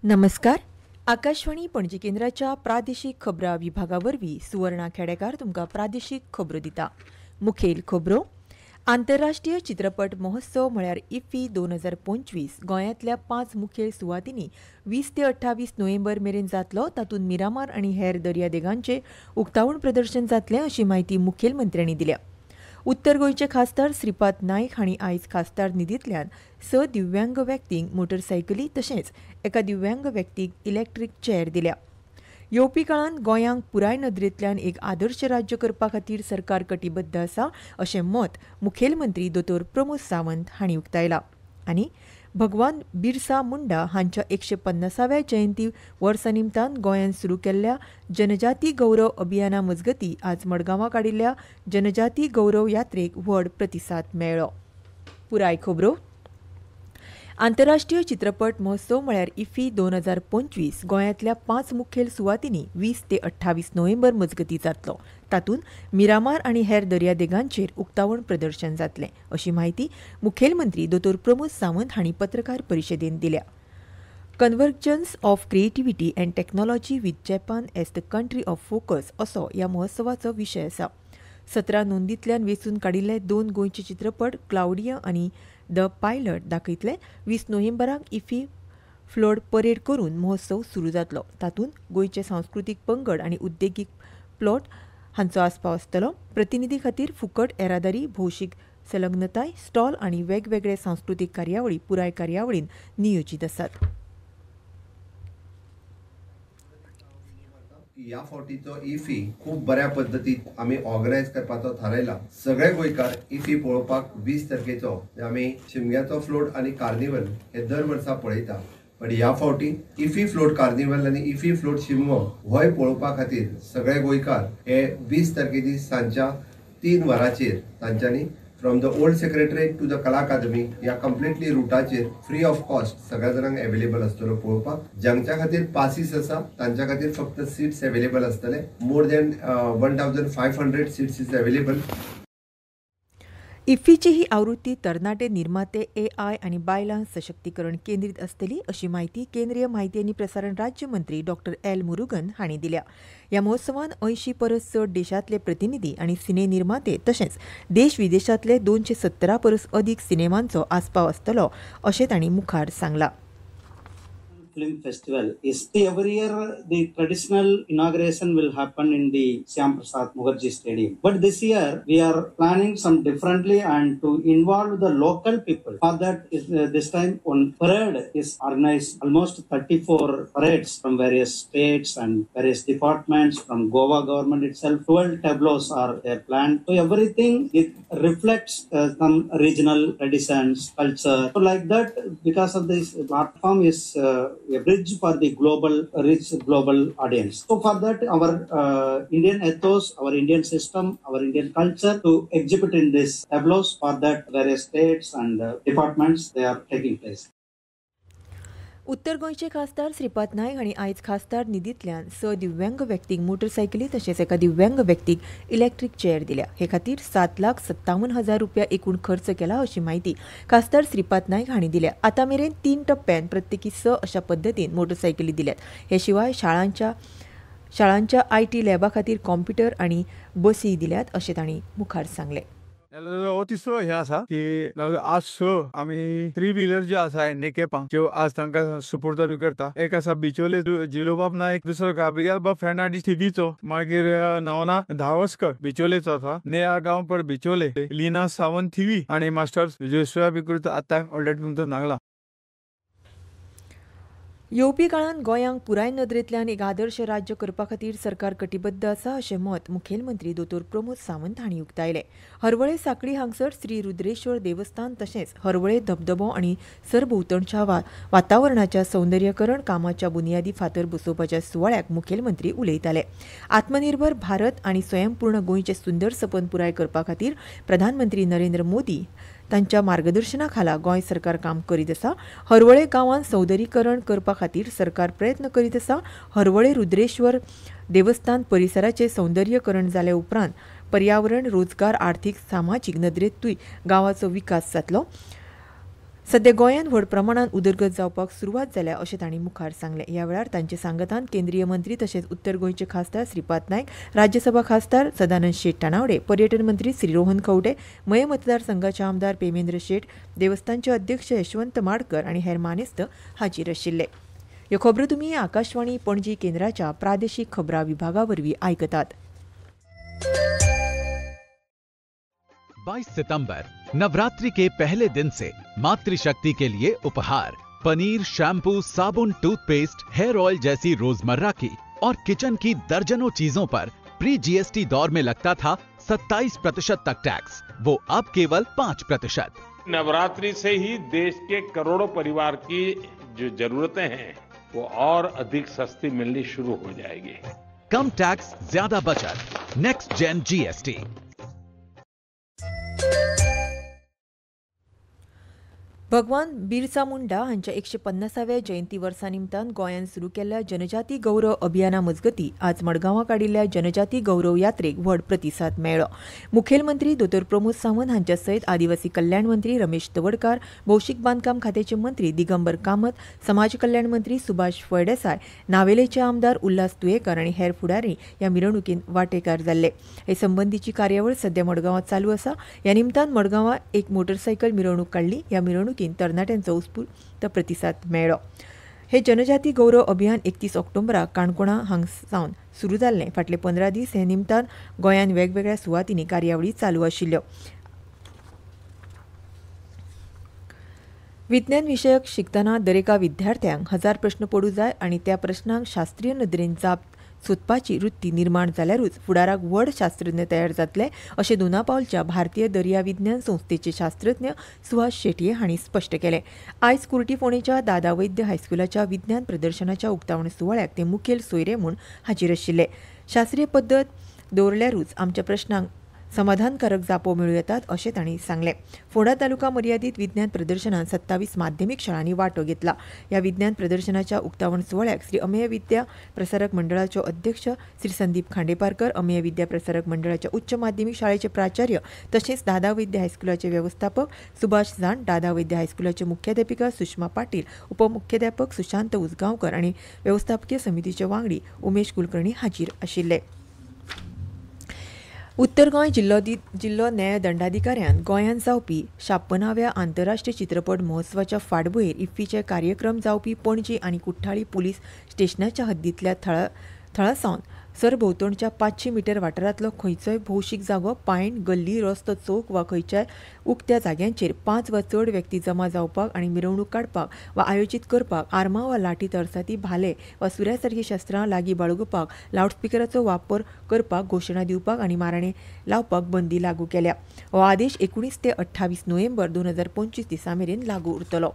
नमस्कार. आकाशवाणी पणजी केंद्राच्या प्रादेशीक खबरां विभागावरवीं सुवर्णा खेडेकार तुमकां प्रादेशीक खबरो दिता. मुखेल खबरो. आंतरराष्ट्रीय चित्रपट महोत्सव म्हळ्यार इफ्फी 2025 गोंयांतल्या 5 मुखेल सुवातींनी 20 ते 28 नोव्हेंबर मेरेन जातलो. तातूंत मिरामार आनी हेर दर्यादेगांचेर उक्तावण प्रदर्शन जातलें अशी माहिती मुखेलमंत्र्यांनी दिल्या. उत्तर गोंयचे खासदार श्रीपाद नायक हांणी आयज खासदार निधींतल्यान 6 दिव्यांग व्यक्तींक मोटरसायकली तशेंच एका दिव्यांग व्यक्तीक इलेक्ट्रीक चेअर दिल्या. येवपी काळांत गोंयांक पुराय नदरेंतल्यान एक आदर्श राज्य करपा खातीर सरकार कटिबद्ध आसा अशें मत मुखेलमंत्री दोतोर प्रमोद सावंत हांणी उक्तायलां. आनी भगवान बिरसा मुंडा हांच्या 150व्या जयंती वर्सा निमतान गोंयांत सुरू केल्ल्या जनजाती गौरव अभियाना मजगतीं आज मडगांवां काडिल्ल्या जनजाती गौरव यात्रेक व्हड प्रतिसाद मेळ्ळो. पुराय खबरो. आंतरराष्ट्रीय चित्रपट महोत्सव म्हळ्यार इफ्फी 2025 गोंयांतल्या 5 मुखेल सुवातींनी 20 ते 28 नोव्हेंबर मजगतीं जातलो. तातूंत मिरामार आनी हेर दर्यादेगांचेर उक्तावण प्रदर्शन जातलें अशी माहिती मुखेलमंत्री दोतोर प्रमोद सावंत हांणी पत्रकार परिशदेंत दिल्या. Convergence of creativity and technology with Japan as the country of focus असो ह्या महोत्सवाचो विशय आसा. 17 नोंदींतल्यान वेंचून काडिल्ले 2 गोंयचे चित्रपट क्लाउडिया आनी द पायलट दाखयतले. 20 नोव्हेंबराक इफ्फी फ्लोट परेड करून महोत्सव सुरू जातलो. तातूंत गोंयचे सांस्कृतीक पंगड आनी उद्देगीक प्लॉट हांचो आस्पाव आसतलो. प्रतिनिधी खातीर फुकट येरादारी, भौशीक संलग्नताय, स्टॉल आनी वेगवेगळे सांस्कृतीक कार्यावळी पुराय कार्यावळीन नियोजीत आसात. या फावटीचो इफ्फी खूब बऱ्या पद्धतीत आमी ऑर्गनायज करपाचो थारायला. सगळे गोंयकार इफ्फी पळोवपाक 20 तारखेचो आमी शिमग्याचो फ्लोट आनी कार्निवल हे दर वर्सा पळयता. पण ह्या फावटी इफ्फी फ्लोट कार्निवल आनी इफ्फी फ्लोट शिमगो होय पळोवपा खातीर सगळे गोंयकार हे 20 तारखेची सांजच्या 3 वरांचेर तांच्यांनी from the old secretariat to the Kala Academy या कम्प्लिटली रुटाचेर फ्री ऑफ कॉस्ट सगळ्या जाणांक अवेलेबल आसतलो पळोवपाक. ज्यांच्या खातीर पासीस आसा तांच्या खातीर फक्त सीट्स अवेलेबल आसतले. More than 1500 seats is available. इफ्फीची ही आवृत्ती तरणाटे निर्माते, AI आनी बायलां सशक्तीकरण केंद्रीत आसतली अशी माहिती केंद्रीय म्हायती आनी प्रसारण राज्य मंत्री डॉ. एल. मुरुगन हांणी दिल्या. ह्या महोत्सवांत 80 परस चड देशांतले प्रतिनिधी आनी सिने निर्माते तशेंच देश विदेशांतले 217 परस अदीक सिनेमांचो आस्पाव आसतलो अशें तांणी मुखार सांगलां. Film Festival is every year the traditional inauguration will happen in the Shyam Prasad Mukherjee Stadium. But this year we are planning some differently and to involve the local people. For that this time one parade is organized. Almost 34 parades from various states and various departments from Goa government itself. 12 tableaus are planned. So everything it reflects some regional traditions, culture. So like that, because of this platform is a bridge for the rich global audience. So for that, our Indian ethos, our Indian system, our Indian culture to exhibit in this tableaus. For that, various states and departments they are taking place. उत्तर गोंयचे खासदार श्रीपाद नायक हांणी आयज खासदार निधींतल्यान 6 दिव्यांग व्यक्तींक मोटरसायकली तशेंच एका दिव्यांग व्यक्तीक इलेक्ट्रीक चेअर दिल्या. हे खातीर 7,57,000 रुपया एकूण खर्च केला अशी माहिती खासदार श्रीपाद नायक हांणी दिल्या. आतां मेरेन 3 टप्प्यान प्रत्येकी 6 अशा पद्दतीन मोटरसायकली दिल्यात. हे शिवाय शाळांच्या IT लॅबा खातीर कॉम्प्युटर आनी बसी दिल्यात अशें तांणी मुखार सांगलें. अतिशय हे आसा की आज 6 आमी 3 व्हिलर जे आसा नेकेपां ज्यो आज तांकां सुपूर्द करता. एक आसा बिचोले जिलोबाब नायक, दुसरो गाब्रियल बाब फेर्नांडीस थिबीचो, मागीर नवना धावस्कर बिचोलेचो आसा, नेहा गांवकर बिचोले, लिना सावंत थिवी आनी मास्टर्स जोशुआ बिकुर्त आतां ऑलरेडी तुमकां सांगला. येवपी काळांत गोंयांक पुराय नदरेंतल्यान एक आदर्श राज्य करपा खातीर सरकार कटिबद्ध आसा अशें मत मुखेलमंत्री दोतोर प्रमोद सावंत हांणी उक्तायलें. हरवळे सांखळी हांगसर श्री रुद्रेश्वर देवस्थान तशेंच हरवळे धबधबो आनी सरभोंवतणच्या वातावरणाच्या सौंदर्यकरण कामाच्या बुनयादी फातर बसोवपाच्या सुवाळ्याक मुखेलमंत्री उलयताले. आत्मनिर्भर भारत आनी स्वयंपूर्ण गोंयचें सुंदर सपन पुराय करपा खातीर प्रधानमंत्री नरेंद्र मोदी तांच्या मार्गदर्शना खाला गोंय सरकार काम करीत आसा. हरवळे गांवांत सौंदर्यीकरण करपा खातीर सरकार प्रयत्न करीत आसा. हरवळे रुद्रेश्वर देवस्थान परिसराचें सौंदर्यीकरण जाले उपरांत पर्यावरण, रोजगार, आर्थीक, सामाजीक नदरेंतूय गांवाचो विकास जातलो. सध्या गोंयांत व्हड प्रमाणात उदरगत जावपाक सुरवात जाल्या अशें तांणी मुखार सांगलें. ह्या वेळार तांचे सांगतान केंद्रीय मंत्री तशेंच उत्तर गोंयचे खासदार श्रीपाद नायक, राज्यसभा खासदार सदानंद शेट टाणावडे, पर्यटन मंत्री श्री रोहन खंवटे, मये मतदारसंघाचे आमदार पेमेंद्र शेट, देवस्थानचे अध्यक्ष यशवंत माडकर आनी हेर मानेस्त हाजीर आशिल्ले. ह्यो खबरो तुमी आकाशवाणी पणजी केंद्राच्या प्रादेशीक खबरां विभागा वरवीं आयकतात. 22 सितंबर नवरात्रि के पहले दिन से मातृशक्ति के लिए उपहार पनीर, शैम्पू, साबुन, टूथपेस्ट, हेयर ऑयल जैसी रोजमर्रा की और किचन की दर्जनों चीजों पर प्री जीएसटी दौर में लगता था 27% तक टैक्स, वो अब केवल 5%। नवरात्रि से ही देश के करोड़ों परिवार की जो जरूरतें हैं वो और अधिक सस्ती मिलनी शुरू हो जाएगी। कम टैक्स, ज्यादा बचत, नेक्स्ट जेन जीएसटी। भगवान बिरसा मुंडा हांच्या 150व्या जयंती वर्सा निमतान गोंयांत सुरू केल्ल्या जनजाती गौरव अभियाना मजगती आज मडगांवां काडिल्ल्या जनजाती गौरव यात्रेक व्हड प्रतिसाद मेळ्ळो. मुखेलमंत्री दोतोर प्रमोद सावंत हांच्या सयत आदिवासी कल्याण मंत्री रमेश तवडकार, भौशीक बांदकाम खात्याचे मंत्री दिगंबर कामत, समाज कल्याण मंत्री सुभाष फळदेसाय, नावेलेचे आमदार उल्हास तुयेकर आनी हेर फुडारी ह्या मिरवणुकीत वांटेकार जाल्ले. हे संबंधीची कार्यावळ सध्या मडगांवां चालू आसा. ह्या निमतान मडगांवां एक मोटरसायकल मिरवणूक काडली. ह्या मिरवणुकीत तरणाट्यांचो उत्स्फूर्त प्रतिसाद मेळ्ळो. हे जनजाती गौरव अभियान 31 ऑक्टोबराक काणकोणा हांगसावन सुरू जाल्लें. फाटले 15 दीस हे निमतान गोंयांत वेगवेगळ्या सुवातींनी कार्यावळी चालू आशिल्ल्यो. विज्ञान विशयक शिकतना दरेका विद्यार्थ्यांक 1000 प्रश्न पडू जाय आनी त्या प्रश्नांक शास्त्रीय नदरेन जाप सोदपाची वृत्ती निर्माण जाल्यारूच फुडाराक व्हड शास्त्रज्ञ तयार जातले अशें दोनापावलच्या भारतीय दर्या विज्ञान संस्थेचे शास्त्रज्ञ सुहास शेटये हांणी स्पश्ट केलें. आयज कुर्टी फोंडेच्या दादा वैद्य हायस्कुलाच्या विज्ञान प्रदर्शनाच्या उक्तावण सुवाळ्याक ते मुखेल सोयरे म्हूण हाजीर आशिल्ले. शास्त्रीय पद्दत दवरल्यारूच आमच्या प्रश्नांक समाधानकारक जापो मेळूं येतात अशें तांणी सांगलें. फोंडा तालुका मर्यादीत विज्ञान प्रदर्शनात 27 माध्यमीक शाळांनी वांटो घेतला. ह्या विज्ञान प्रदर्शनाच्या उक्तावण सुवाळ्याक श्री अमेय विद्या प्रसारक मंडळाच्यो अध्यक्ष श्री संदीप खांडेपारकर, अमेय विद्या प्रसारक मंडळाच्या उच्च माध्यमीक शाळेचे प्राचार्य तशेंच दादा वैद्य हायस्कुलाचे व्यवस्थापक सुभाष जाण, दादा वैद्य हायस्कुलाचे मुख्याध्यापिका सुषमा पाटील, उपमुख्याध्यापक सुशांत उसगांवकर आनी व्यवस्थापकीय समितीचे वांगडी उमेश कुलकर्णी हाजीर आशिल्ले. उत्तर गोंय जिल्लो न्याय दंडाधिकाऱ्यान गोंयांत जावपी 56व्या आंतरराष्ट्रीय चित्रपट महोत्सवाच्या फाटभुंयेर इफ्फीचे कार्यक्रम जावपी पणजी आनी कुठ्ठाळी पुलीस स्टेशनाच्या हद्दींतल्या थळासावन सरभोंवतणच्या 500 मीटर वाठारांतलो खंयचोय भौशीक जागो, पायंड, गल्ली, रस्तो, चौक वा खंयच्याय उक्त्या जाग्यांचेर 5 वा चड व्यक्ती जमा जावपाक आनी मिरवणूक काडपाक वा आयोजीत करपाक आर्मां वा लाठी तरसाती, भाले वा सुऱ्या शस्त्रां लागीं बाळगुपाक, लावडस्पिकराचो वापर करपाक, घोशणा दिवपाक आनी माराणे लावपाक बंदी लागू केल्या. हो आदेश 19 ते 28 नोव्हेंबर 2025 दिसा मेरेन लागू उरतलो.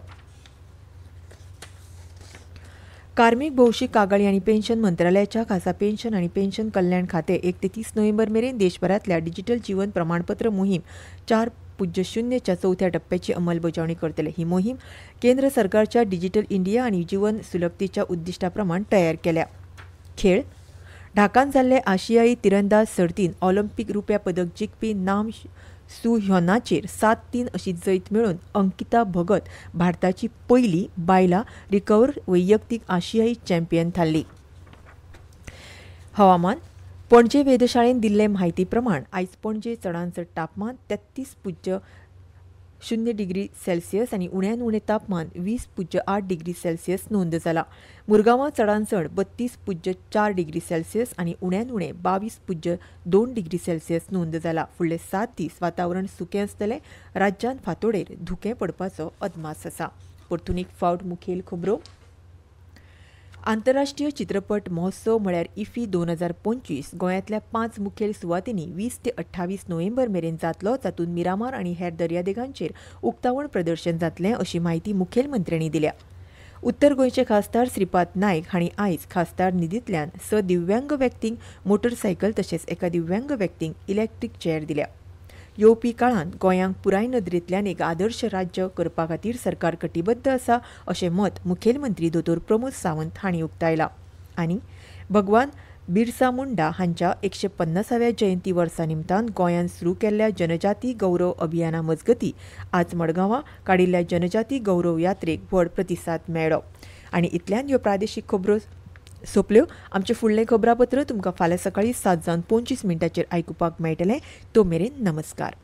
कार्मिक, भौशीक, कागाळी आनी पेन्शन मंत्रालयाच्या खासा पेन्शन आनी पेन्शन कल्याण खातें 1 ते 30 नोव्हेंबर मेरेन देशभरांतल्या डिजिटल जीवन प्रमाणपत्र मोहीम 4.0 च्या 4थ्या टप्प्याची अंमलबजावणी करतले. ही मोहीम केंद्र सरकारच्या डिजिटल इंडिया आनी जीवन सुलभतेच्या उद्दिष्टा प्रमाण तयार केल्या. खेळ ढाकान जाल्ले आशियाई तिरंदाज सर्तींत ऑलिंपिक रुप्या पदक जिखपी नाम सू ह्योनाचेर 7-3 अशी जैत मेळोवन अंकिता भगत भारताची पयली बायला रिकर्व वैयक्तीक आशियाई चॅम्पियन थारली. हवामान पणजे वेधशाळेन दिल्ले म्हायती प्रमाण आयज पणजे चडांत चड तापमान 33.0 डिग्री सेल्सियस आनी उण्यांत उणें तापमान 20.8 डिग्री सेल्सियस नोंद जाला. मुरगांवां चडांत चड 32.4 डिग्री सेल्सियस आनी उण्यांत उणें 22.2 डिग्री सेल्सियस नोंद जाला. फुडले 7 दीस वातावरण सुकें आसतलें. राज्यांत फांतोडेर धुकें पडपाचो अदमास आसा. परतून एक फावट मुखेल खबरो. आंतरराष्ट्रीय चित्रपट महोत्सव म्हळ्यार इफ्फी 2025 गोंयांतल्या 5 मुखेल सुवातींनी 20 ते 28 नोव्हेंबर मेरेन जातलो. जातूंत मिरामार आनी हेर दर्यादेगांचेर उक्तावण प्रदर्शन जातलें अशी माहिती मुखेलमंत्र्यांनी दिल्या. उत्तर गोंयचे खासदार श्रीपाद नायक हांणी आयज खासदार निधींतल्यान 6 दिव्यांग व्यक्तींक मोटरसायकल तशेंच एका दिव्यांग व्यक्तींक इलेक्ट्रीक चेअर दिल्या. येवपी काळांत गोंयांक पुराय नदरेंतल्यान एक आदर्श राज्य करपा खातीर सरकार कटिबद्ध आसा अशें मत मुखेलमंत्री दोतोर प्रमोद सावंत हांणी उक्तायलां. आनी भगवान बिरसा मुंडा हांच्या 150व्या जयंती वर्सा निमतान गोंयांत सुरू केल्ल्या जनजाती गौरव अभियाना मजगती आज मडगांवां काडिल्ल्या जनजाती गौरव यात्रेक व्हड प्रतिसाद मेळ्ळो. आनी इतल्यान ह्यो प्रादेशीक खबरो सोंपल्यो. आमचे फुडलें खबरापत्र तुमकां फाल्यां सकाळीं 7:25 आयकुपाक मेळटलें. तो मेरेन नमस्कार.